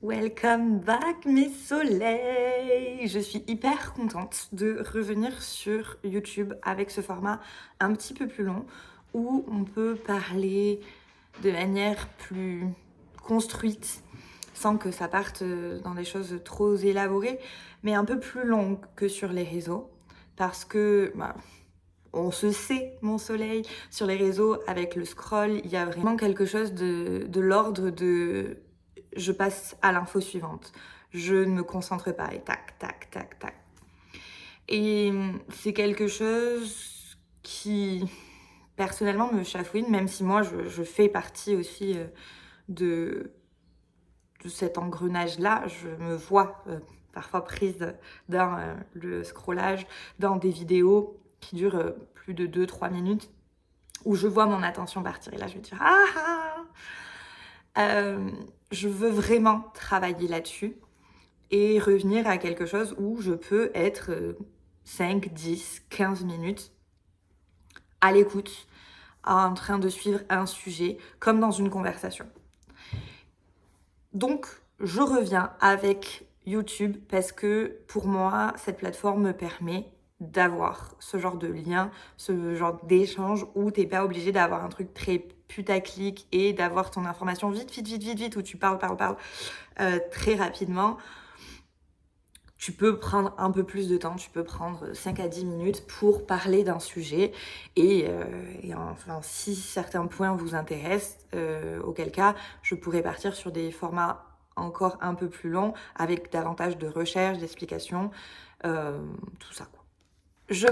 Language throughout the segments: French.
Welcome back mes soleils! Je suis hyper contente de revenir sur YouTube avec ce format un petit peu plus long où on peut parler de manière plus construite sans que ça parte dans des choses trop élaborées, mais un peu plus longues que sur les réseaux parce que on se sait, mon soleil, sur les réseaux avec le scroll, il y a vraiment quelque chose de l'ordre de je passe à l'info suivante. Je ne me concentre pas et tac, tac, tac, tac. Et c'est quelque chose qui, personnellement, me chafouine, même si moi, je fais partie aussi de, de cet engrenage-là. Je me vois parfois prise dans le scrollage, dans des vidéos qui durent plus de 2-3 minutes, où je vois mon attention partir. Et là, je vais dire « Ah ah !» Je veux vraiment travailler là-dessus et revenir à quelque chose où je peux être 5, 10, 15 minutes à l'écoute, en train de suivre un sujet, comme dans une conversation. Donc, je reviens avec YouTube parce que pour moi, cette plateforme me permet d'avoir ce genre de lien, ce genre d'échange où t'es pas obligé d'avoir un truc très putaclic et d'avoir ton information vite, vite, vite, vite, vite, où tu parles très rapidement. Tu peux prendre un peu plus de temps, tu peux prendre 5 à 10 minutes pour parler d'un sujet et enfin, si certains points vous intéressent, auquel cas je pourrais partir sur des formats encore un peu plus longs avec davantage de recherche, d'explications, tout ça quoi. Je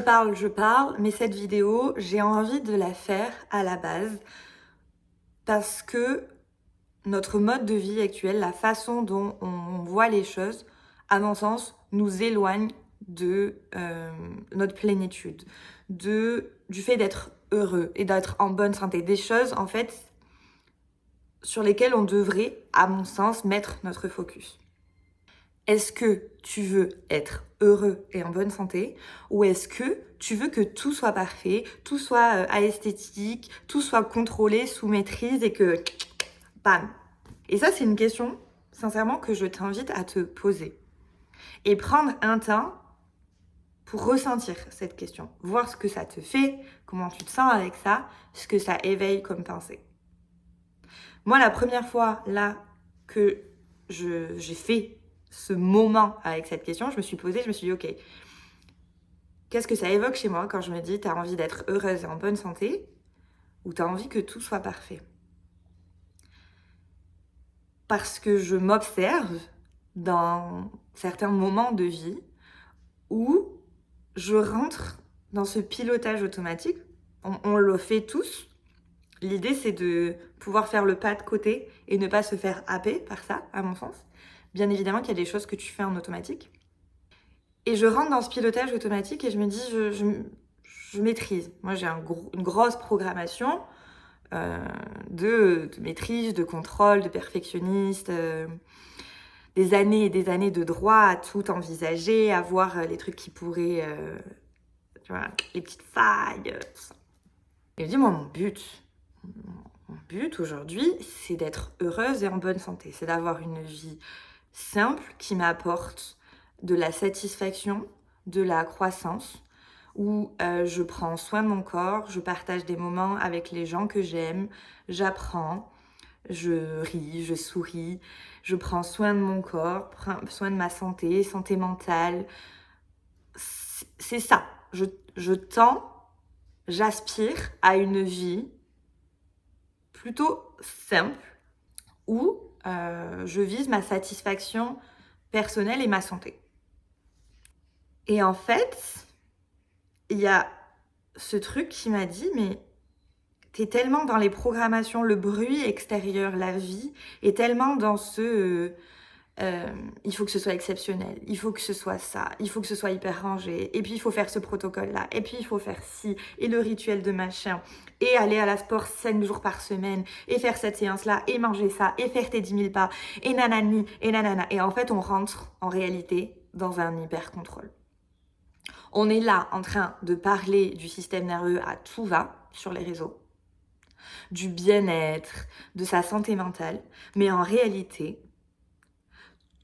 parle, mais cette vidéo, j'ai envie de la faire à la base parce que notre mode de vie actuel, la façon dont on voit les choses, à mon sens, nous éloigne de notre plénitude, du fait d'être heureux et d'être en bonne santé. Des choses, en fait, sur lesquelles on devrait, à mon sens, mettre notre focus. Est-ce que tu veux être heureux et en bonne santé ou est-ce que tu veux que tout soit parfait, tout soit esthétique, tout soit contrôlé, sous maîtrise et que bam. Et ça, c'est une question, sincèrement, que je t'invite à te poser. Et prendre un temps pour ressentir cette question. Voir ce que ça te fait, comment tu te sens avec ça, ce que ça éveille comme pensée. Moi, la première fois, là, que j'ai fait ce moment avec cette question, je me suis posée, je me suis dit, ok, qu'est-ce que ça évoque chez moi quand je me dis, t'as envie d'être heureuse et en bonne santé ou t'as envie que tout soit parfait? Parce que je m'observe dans certains moments de vie où je rentre dans ce pilotage automatique. On le fait tous. L'idée, c'est de pouvoir faire le pas de côté et ne pas se faire happer par ça, à mon sens. Bien évidemment qu'il y a des choses que tu fais en automatique. Et je rentre dans ce pilotage automatique et je me dis, je maîtrise. Moi, j'ai une grosse programmation de maîtrise, de contrôle, de perfectionniste, des années et des années de droit à tout envisager, à voir les trucs qui pourraient, tu vois, les petites failles, tout ça. Et je me dis, moi, mon but aujourd'hui, c'est d'être heureuse et en bonne santé. C'est d'avoir une vie simple qui m'apporte de la satisfaction, de la croissance, où je prends soin de mon corps, je partage des moments avec les gens que j'aime, j'apprends, je ris, je souris, je prends soin de mon corps, prends soin de ma santé, santé mentale. C'est ça. Je tends, j'aspire à une vie plutôt simple où je vise ma satisfaction personnelle et ma santé. Et en fait, il y a ce truc qui m'a dit, mais t'es tellement dans les programmations, le bruit extérieur, la vie, est tellement dans il faut que ce soit exceptionnel, il faut que ce soit ça, il faut que ce soit hyper rangé, et puis il faut faire ce protocole-là, et puis il faut faire ci, et le rituel de machin, et aller à la sport 5 jours par semaine, et faire cette séance-là, et manger ça, et faire tes 10 000 pas, et nanani, et nanana. Et en fait, on rentre en réalité dans un hyper contrôle. On est là en train de parler du système nerveux à tout va sur les réseaux, du bien-être, de sa santé mentale, mais en réalité,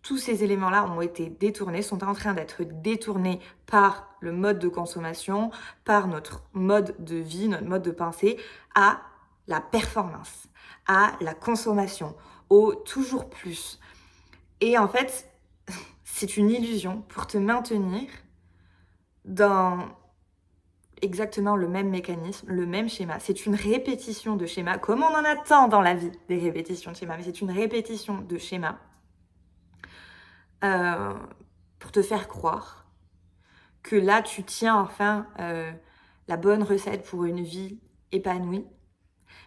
tous ces éléments-là ont été détournés, sont en train d'être détournés par le mode de consommation, par notre mode de vie, notre mode de pensée, à la performance, à la consommation, au toujours plus. Et en fait, c'est une illusion pour te maintenir dans exactement le même mécanisme, le même schéma. C'est une répétition de schéma, comme on en a tant dans la vie, des répétitions de schéma, mais c'est une répétition de schéma pour te faire croire que là, tu tiens enfin la bonne recette pour une vie épanouie.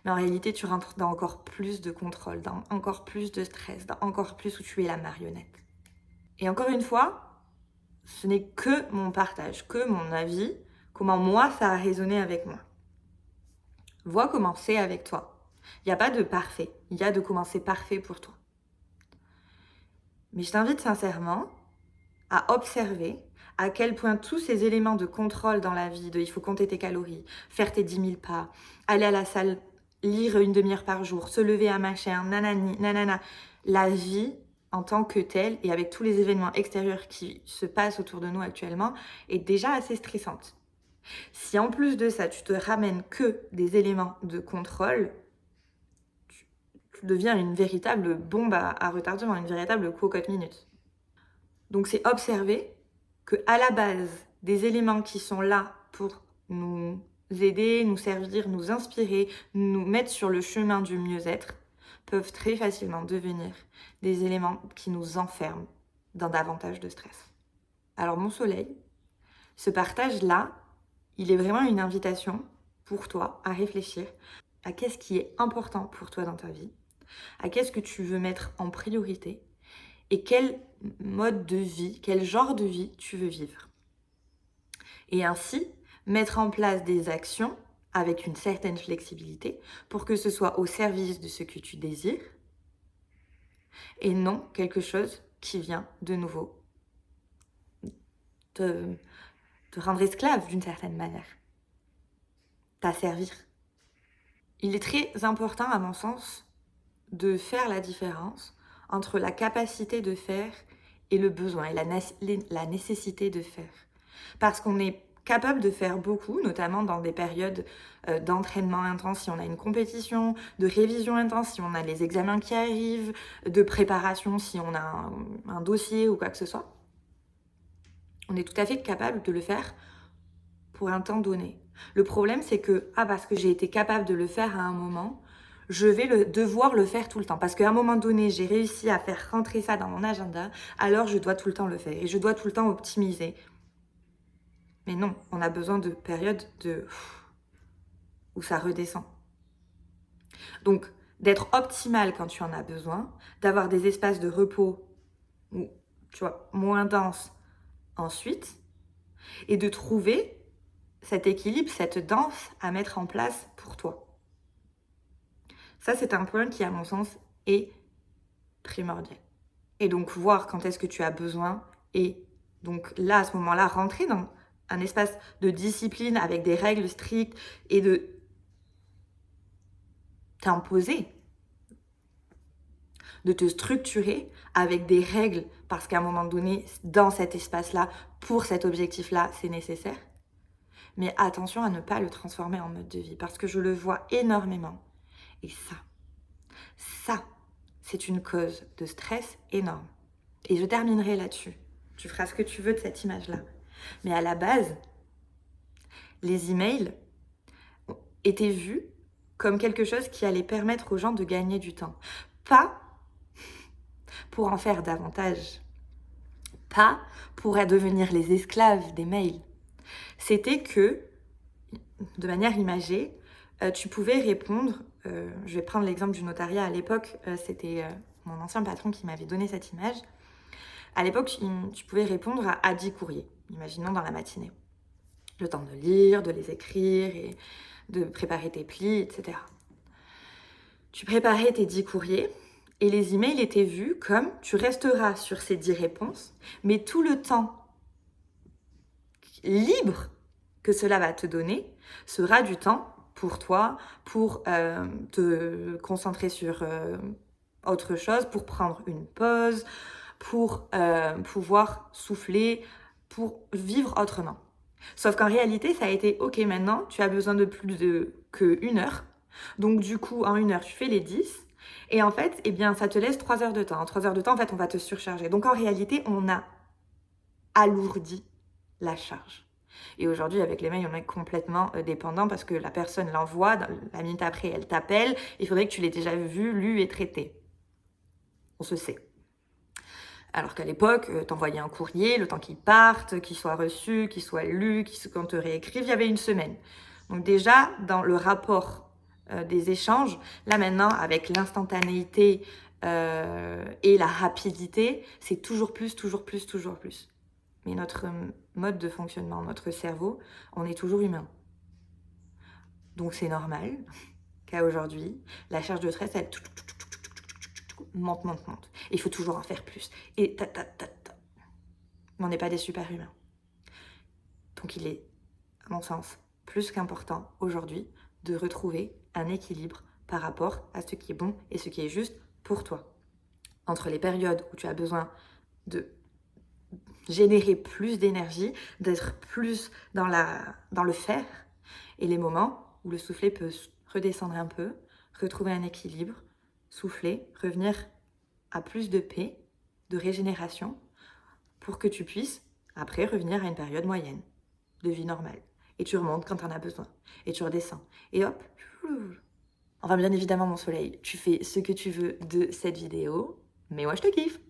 Mais en réalité, tu rentres dans encore plus de contrôle, dans encore plus de stress, dans encore plus où tu es la marionnette. Et encore une fois, ce n'est que mon partage, que mon avis, comment moi ça a résonné avec moi. Vois comment c'est avec toi. Il n'y a pas de parfait, il y a de comment c'est parfait pour toi. Mais je t'invite sincèrement à observer à quel point tous ces éléments de contrôle dans la vie, de il faut compter tes calories, faire tes 10 000 pas, aller à la salle, lire une demi-heure par jour, se lever à machin, nanani, nanana, la vie en tant que telle et avec tous les événements extérieurs qui se passent autour de nous actuellement est déjà assez stressante. Si en plus de ça, tu te ramènes que des éléments de contrôle, tu deviens une véritable bombe à retardement, une véritable cocotte minute. Donc c'est observer que à la base, des éléments qui sont là pour nous aider, nous servir, nous inspirer, nous mettre sur le chemin du mieux-être, peuvent très facilement devenir des éléments qui nous enferment dans davantage de stress. Alors mon soleil, ce partage-là, il est vraiment une invitation pour toi à réfléchir à qu'est-ce qui est important pour toi dans ta vie, à qu'est-ce que tu veux mettre en priorité et quel mode de vie, quel genre de vie tu veux vivre. Et ainsi, mettre en place des actions avec une certaine flexibilité pour que ce soit au service de ce que tu désires et non quelque chose qui vient de nouveau te rendre esclave d'une certaine manière, t'asservir. Il est très important, à mon sens, de faire la différence entre la capacité de faire et le besoin et la nécessité de faire. Parce qu'on est capable de faire beaucoup, notamment dans des périodes d'entraînement intense, si on a une compétition, de révision intense, si on a les examens qui arrivent, de préparation, si on a un dossier ou quoi que ce soit. On est tout à fait capable de le faire pour un temps donné. Le problème, c'est que, parce que j'ai été capable de le faire à un moment, je vais devoir le faire tout le temps. Parce qu'à un moment donné, j'ai réussi à faire rentrer ça dans mon agenda, alors je dois tout le temps le faire. Et je dois tout le temps optimiser. Mais non, on a besoin de périodes où ça redescend. Donc, d'être optimal quand tu en as besoin, d'avoir des espaces de repos ou, tu vois, moins denses ensuite, et de trouver cet équilibre, cette danse à mettre en place pour toi. Ça, c'est un point qui, à mon sens, est primordial. Et donc, voir quand est-ce que tu as besoin et donc là, à ce moment-là, rentrer dans un espace de discipline avec des règles strictes et de t'imposer, de te structurer avec des règles parce qu'à un moment donné, dans cet espace-là, pour cet objectif-là, c'est nécessaire. Mais attention à ne pas le transformer en mode de vie parce que je le vois énormément. Et ça, c'est une cause de stress énorme. Et je terminerai là-dessus. Tu feras ce que tu veux de cette image-là. Mais à la base, les emails étaient vus comme quelque chose qui allait permettre aux gens de gagner du temps. Pas pour en faire davantage. Pas pour devenir les esclaves des mails. C'était que, de manière imagée, tu pouvais répondre, je vais prendre l'exemple du notariat à l'époque, c'était mon ancien patron qui m'avait donné cette image. À l'époque, tu pouvais répondre à 10 courriers, imaginons dans la matinée. Le temps de lire, de les écrire et de préparer tes plis, etc. Tu préparais tes 10 courriers et les emails étaient vus comme tu resteras sur ces 10 réponses, mais tout le temps libre que cela va te donner sera du temps pour toi, pour te concentrer sur autre chose, pour prendre une pause, pour pouvoir souffler, pour vivre autrement. Sauf qu'en réalité, ça a été « Ok, maintenant, tu as besoin de plus que 1 heure. Donc du coup, en 1 heure, tu fais les 10. Et en fait, eh bien, ça te laisse 3 heures de temps. En 3 heures de temps, en fait, on va te surcharger. Donc en réalité, on a alourdi la charge. Et aujourd'hui, avec les mails, on est complètement dépendant parce que la personne l'envoie, la minute après, elle t'appelle. Il faudrait que tu l'aies déjà vu, lu et traité. On se sait. Alors qu'à l'époque, t'envoyais un courrier, le temps qu'il parte, qu'il soit reçu, qu'il soit lu, qu'on te réécrive, il y avait 1 semaine. Donc déjà, dans le rapport des échanges, là maintenant, avec l'instantanéité et la rapidité, c'est toujours plus, toujours plus, toujours plus. Mais notre mode de fonctionnement, notre cerveau, on est toujours humain. Donc c'est normal qu'à aujourd'hui, la charge de stress, elle monte, monte, monte. Et il faut toujours en faire plus. Et mais on n'est pas des super-humains. Donc il est, à mon sens, plus qu'important aujourd'hui de retrouver un équilibre par rapport à ce qui est bon et ce qui est juste pour toi. Entre les périodes où tu as besoin de générer plus d'énergie, d'être plus dans le faire, et les moments où le soufflet peut redescendre un peu, retrouver un équilibre, souffler, revenir à plus de paix, de régénération, pour que tu puisses après revenir à une période moyenne de vie normale. Et tu remontes quand tu en as besoin. Et tu redescends. Et hop. Enfin, bien évidemment, mon soleil, tu fais ce que tu veux de cette vidéo, mais moi, je te kiffe.